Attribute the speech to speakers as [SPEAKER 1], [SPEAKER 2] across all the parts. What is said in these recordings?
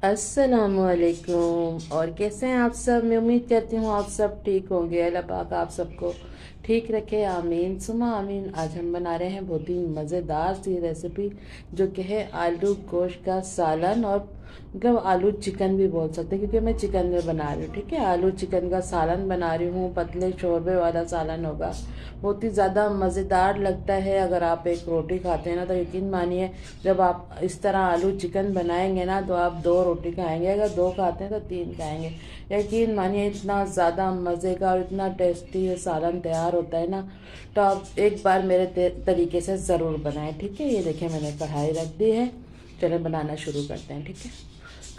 [SPEAKER 1] अस्सलामुअलैकुम। और कैसे हैं आप सब? मैं उम्मीद करती हूँ आप सब ठीक होंगे। अल्लाह पाक आप सबको ठीक रखे, आमीन सुमा आमीन। आज हम बना रहे हैं बहुत ही मज़ेदार सी रेसिपी जो कि है आलू गोश्त का सालन, और मतलब आलू चिकन भी बोल सकते हैं क्योंकि मैं चिकन में बना रही हूँ। ठीक है, आलू चिकन का सालन बना रही हूँ, पतले शोरबे वाला सालन होगा। बहुत ही ज़्यादा मज़ेदार लगता है। अगर आप एक रोटी खाते हैं ना तो यकीन मानिए, जब आप इस तरह आलू चिकन बनाएंगे ना तो आप 2 रोटी खाएंगे, अगर 2 खाते हैं तो 3 खाएंगे। यकीन मानिए इतना ज़्यादा मज़े का और इतना टेस्टी ये सालन तैयार होता है ना। तो आप एक बार मेरे तरीके से ज़रूर बनाएं। ठीक है, ये देखिए मैंने कढ़ाई रख दी है। चले बनाना शुरू करते हैं। ठीक है,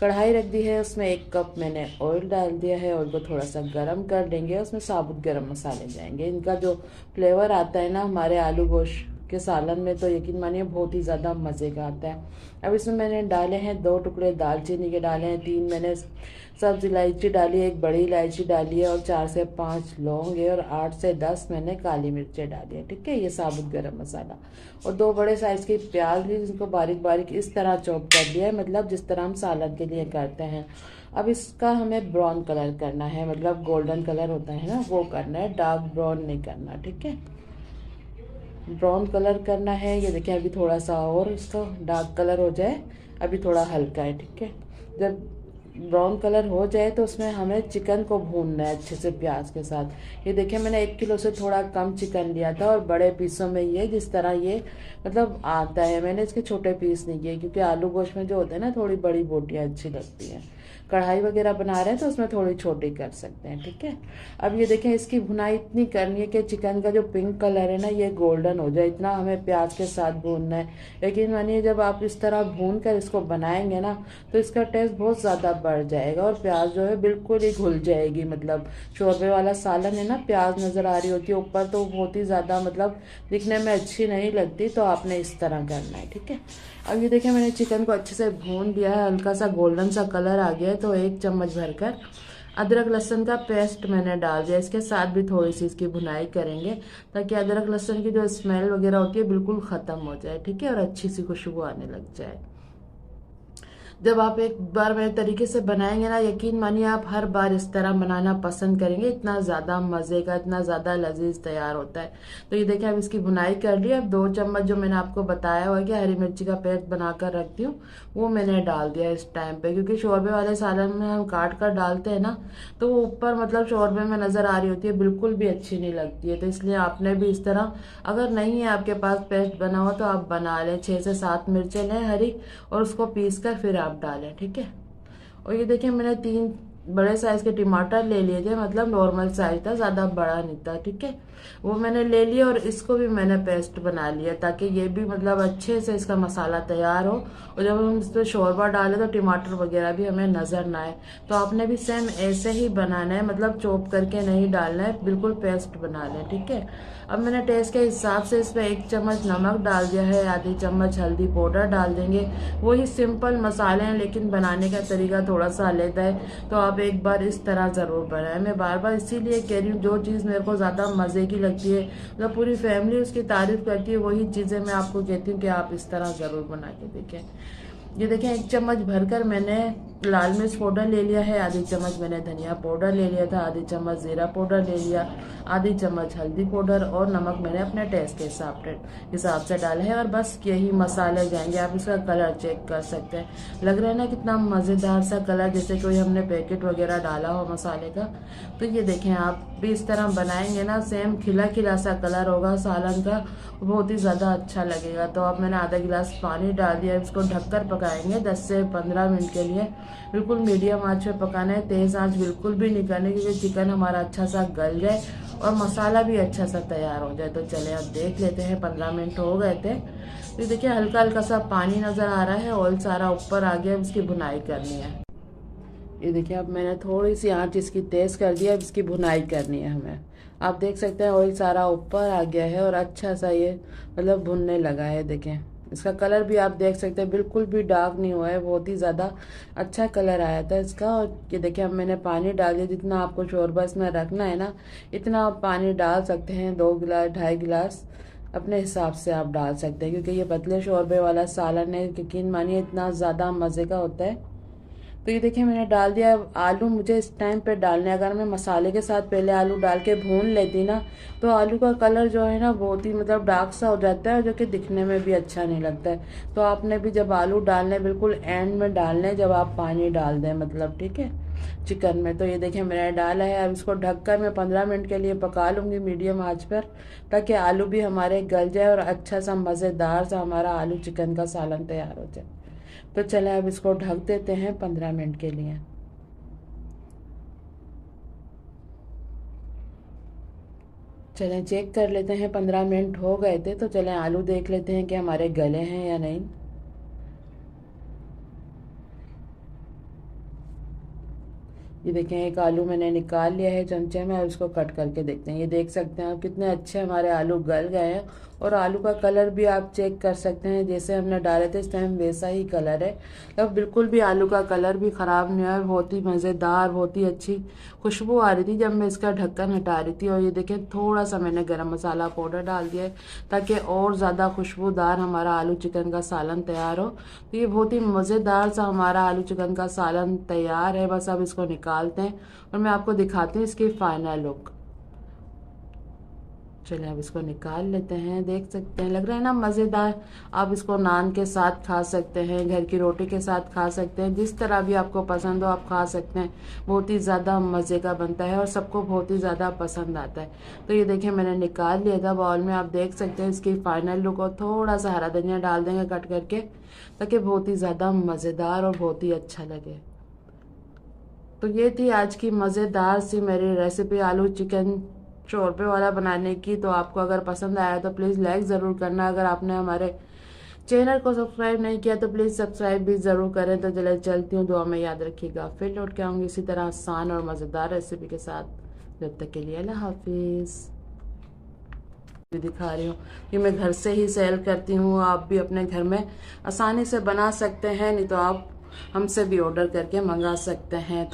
[SPEAKER 1] कढ़ाई रख दी है, उसमें 1 कप मैंने ऑयल डाल दिया है। ऑयल को थोड़ा सा गरम कर देंगे, उसमें साबुत गरम मसाले जाएंगे। इनका जो फ्लेवर आता है ना हमारे आलू गोश्त के सालन में, तो यकीन मानिए बहुत ही ज़्यादा मज़े का आता है। अब इसमें मैंने डाले हैं 2 टुकड़े दालचीनी के, डाले हैं 3 मैंने सब्ज इलायची डाली है, 1 बड़ी इलायची डाली है, और 4 से 5 लौंग है, और 8 से 10 मैंने काली मिर्चें डाली है। ठीक है, ये साबुत गरम मसाला, और 2 बड़े साइज़ की प्याज ली, जिनको बारीक बारीक इस तरह चॉप कर दिया है, मतलब जिस तरह हम सालन के लिए करते हैं। अब इसका हमें ब्राउन कलर करना है, मतलब गोल्डन कलर होता है ना वो करना है, डार्क ब्राउन नहीं करना। ठीक है, ब्राउन कलर करना है। ये देखिए अभी थोड़ा सा और इसका डार्क कलर हो जाए, अभी थोड़ा हल्का है। ठीक है, जब ब्राउन कलर हो जाए तो उसमें हमें चिकन को भूनना है अच्छे से प्याज के साथ। ये देखिए मैंने 1 किलो से थोड़ा कम चिकन लिया था, और बड़े पीसों में ये जिस तरह ये मतलब आता है, मैंने इसके छोटे पीस नहीं किए क्योंकि आलू गोश्त में जो होते हैं ना थोड़ी बड़ी बोटियाँ अच्छी लगती हैं। कढ़ाई वगैरह बना रहे हैं तो उसमें थोड़ी छोटी कर सकते हैं। ठीक है, अब ये देखें इसकी भुनाई इतनी करनी है कि चिकन का जो पिंक कलर है ना ये गोल्डन हो जाए, इतना हमें प्याज के साथ भूनना है। लेकिन मानिए जब आप इस तरह भून कर इसको बनाएंगे ना तो इसका टेस्ट बहुत ज़्यादा बढ़ जाएगा, और प्याज जो है बिल्कुल ही घुल जाएगी। मतलब शोरबे वाला सालन है ना, प्याज नज़र आ रही होती है ऊपर, तो बहुत ही ज़्यादा मतलब दिखने में अच्छी नहीं लगती। तो आपने इस तरह करना है। ठीक है, अब ये देखिए मैंने चिकन को अच्छे से भून दिया है, हल्का सा गोल्डन सा कलर आ गया है, तो 1 चम्मच भरकर अदरक लहसुन का पेस्ट मैंने डाल दिया। इसके साथ भी थोड़ी सी इसकी भुनाई करेंगे ताकि अदरक लहसुन की जो स्मेल वगैरह होती है बिल्कुल ख़त्म हो जाए। ठीक है, और अच्छी सी खुशबू आने लग जाए। जब आप एक बार मेरे तरीके से बनाएंगे ना, यकीन मानिए आप हर बार इस तरह बनाना पसंद करेंगे। इतना ज़्यादा मज़े का, इतना ज़्यादा लजीज तैयार होता है। तो ये देखिए अब इसकी भुनाई कर ली। अब 2 चम्मच जो मैंने आपको बताया हुआ कि हरी मिर्ची का पेस्ट बनाकर रखती हूँ वो मैंने डाल दिया इस टाइम पे, क्योंकि शोरबे वाले सालन में हम काट कर डालते हैं ना तो वो ऊपर मतलब शोरबे में नज़र आ रही होती है, बिल्कुल भी अच्छी नहीं लगती है। तो इसलिए आपने भी इस तरह, अगर नहीं है आपके पास पेस्ट बना हुआ तो आप बना लें। 6 से 7 मिर्चें लें हरी, और उसको पीस कर फिर आप डालें। ठीक है, और ये देखिए मैंने 3 बड़े साइज के टमाटर ले लिए थे, मतलब नॉर्मल साइज था, ज़्यादा बड़ा नहीं था। ठीक है, वो मैंने ले लिया, और इसको भी मैंने पेस्ट बना लिया ताकि ये भी मतलब अच्छे से इसका मसाला तैयार हो, और जब हम इस पर शोरबा डालें तो टमाटर वगैरह भी हमें नज़र ना आए। तो आपने भी सेम ऐसे ही बनाना है, मतलब चॉप करके नहीं डालना है, बिल्कुल पेस्ट बना लें। ठीक है, अब मैंने टेस्ट के हिसाब से इसमें 1 चम्मच नमक डाल दिया है, आधी चम्मच हल्दी पाउडर डाल देंगे। वही सिंपल मसाले हैं लेकिन बनाने का तरीका थोड़ा सा अलग है, तो आप एक बार इस तरह ज़रूर बनाएं। मैं बार बार इसीलिए कह रही हूँ, जो चीज़ मेरे को ज़्यादा मज़े की लगती है, मतलब पूरी फैमिली उसकी तारीफ़ करती है, वही चीज़ें मैं आपको कहती हूँ कि आप इस तरह ज़रूर बना के देखें। ये देखें 1 चम्मच भरकर मैंने लाल मिर्च पाउडर ले लिया है, आधी चम्मच मैंने धनिया पाउडर ले लिया था, आधी चम्मच ज़ीरा पाउडर ले लिया, आधी चम्मच हल्दी पाउडर, और नमक मैंने अपने टेस्ट के हिसाब से डाला है। और बस यही मसाले जाएंगे। आप इसका कलर चेक कर सकते हैं, लग रहा है ना कितना मज़ेदार सा कलर, जैसे कोई हमने पैकेट वगैरह डाला हो मसाले का। तो ये देखें आप भी इस तरह बनाएंगे ना, सेम खिला खिला सा कलर होगा सालन का, बहुत ही ज़्यादा अच्छा लगेगा। तो अब मैंने आधा गिलास पानी डाल दिया, इसको ढककर पकाएंगे 10 से 15 मिनट के लिए। बिल्कुल मीडियम आंच पे पकाना है, तेज़ आंच बिल्कुल भी नहीं करनी, क्योंकि चिकन हमारा अच्छा सा गल जाए और मसाला भी अच्छा सा तैयार हो जाए। तो चले अब देख लेते हैं, 15 मिनट हो गए थे। तो देखिए हल्का हल्का सा पानी नज़र आ रहा है, ऑयल सारा ऊपर आ गया, अब इसकी भुनाई करनी है। ये देखिए अब मैंने थोड़ी सी आंच इसकी तेज़ कर दी, अब इसकी भुनाई करनी है हमें। आप देख सकते हैं ऑयल सारा ऊपर आ गया है, और अच्छा सा ये मतलब भुनने लगा है। देखें इसका कलर भी आप देख सकते हैं, बिल्कुल भी डार्क नहीं हुआ है, बहुत ही ज़्यादा अच्छा कलर आया था इसका। और ये देखिए अब मैंने पानी डाल दिया, जितना आपको शोरबा इसमें रखना है ना इतना आप पानी डाल सकते हैं, 2 गिलास 2.5 गिलास अपने हिसाब से आप डाल सकते हैं, क्योंकि ये पतले शोरबे वाला सालन है। यकीन मानिए इतना ज़्यादा मज़े का होता है। तो ये देखिए मैंने डाल दिया। आलू मुझे इस टाइम पे डालने, अगर मैं मसाले के साथ पहले आलू डाल के भून लेती ना तो आलू का कलर जो है ना बहुत ही मतलब डार्क सा हो जाता है, जो कि दिखने में भी अच्छा नहीं लगता है। तो आपने भी जब आलू डालने बिल्कुल एंड में डालने, जब आप पानी डाल दें मतलब, ठीक है, चिकन में। तो ये देखिए मैंने डाला है। अब इसको ढककर मैं 15 मिनट के लिए पका लूँगी मीडियम आंच पर, ताकि आलू भी हमारे गल जाए और अच्छा सा मज़ेदार सा हमारा आलू चिकन का सालन तैयार हो जाए। तो चलें अब इसको ढक देते हैं 15 मिनट के लिए। चलें चेक कर लेते हैं, 15 मिनट हो गए थे। तो चलें आलू देख लेते हैं कि हमारे गले हैं या नहीं। ये देखें एक आलू मैंने निकाल लिया है चमचे में, और इसको कट करके देखते हैं। ये देख सकते हैं आप कितने अच्छे हमारे आलू गल गए हैं, और आलू का कलर भी आप चेक कर सकते हैं, जैसे हमने डाले थे इस टाइम वैसा ही कलर है। अब बिल्कुल भी आलू का कलर भी ख़राब नहीं हुआ है, बहुत ही मज़ेदार, बहुत ही अच्छी खुशबू आ रही थी जब मैं इसका ढक्कन हटा रही थी। और ये देखें थोड़ा सा मैंने गरम मसाला पाउडर डाल दिया है, ताकि और ज़्यादा खुशबूदार हमारा आलू चिकन का सालन तैयार हो। तो ये बहुत ही मज़ेदार सा हमारा आलू चिकन का सालन तैयार है। बस अब इसको निकालते हैं और मैं आपको दिखाती हूँ इसकी फाइनल लुक। चलिए अब इसको निकाल लेते हैं। देख सकते हैं लग रहा है ना मज़ेदार। आप इसको नान के साथ खा सकते हैं, घर की रोटी के साथ खा सकते हैं, जिस तरह भी आपको पसंद हो आप खा सकते हैं। बहुत ही ज़्यादा मज़े का बनता है और सबको बहुत ही ज़्यादा पसंद आता है। तो ये देखिए मैंने निकाल लिया था बाउल में। आप देख सकते हैं इसकी फाइनल लुक। और थोड़ा सा हरा धनिया डाल देंगे कट करके, ताकि बहुत ही ज़्यादा मज़ेदार और बहुत ही अच्छा लगे। तो ये थी आज की मज़ेदार सी मेरी रेसिपी आलू चिकन शोरबे वाला बनाने की। तो आपको अगर पसंद आया तो प्लीज़ लाइक ज़रूर करना। अगर आपने हमारे चैनल को सब्सक्राइब नहीं किया तो प्लीज़ सब्सक्राइब भी ज़रूर करें। तो चले चलती हूँ, दुआ में याद रखिएगा। फिर लौट के आऊँगी इसी तरह आसान और मज़ेदार रेसिपी के साथ। जब तक के लिए अल्लाह हाफिज़। दिखा रही हूँ कि मैं घर से ही सेल करती हूँ, आप भी अपने घर में आसानी से बना सकते हैं, नहीं तो आप हमसे भी ऑर्डर करके मंगा सकते हैं।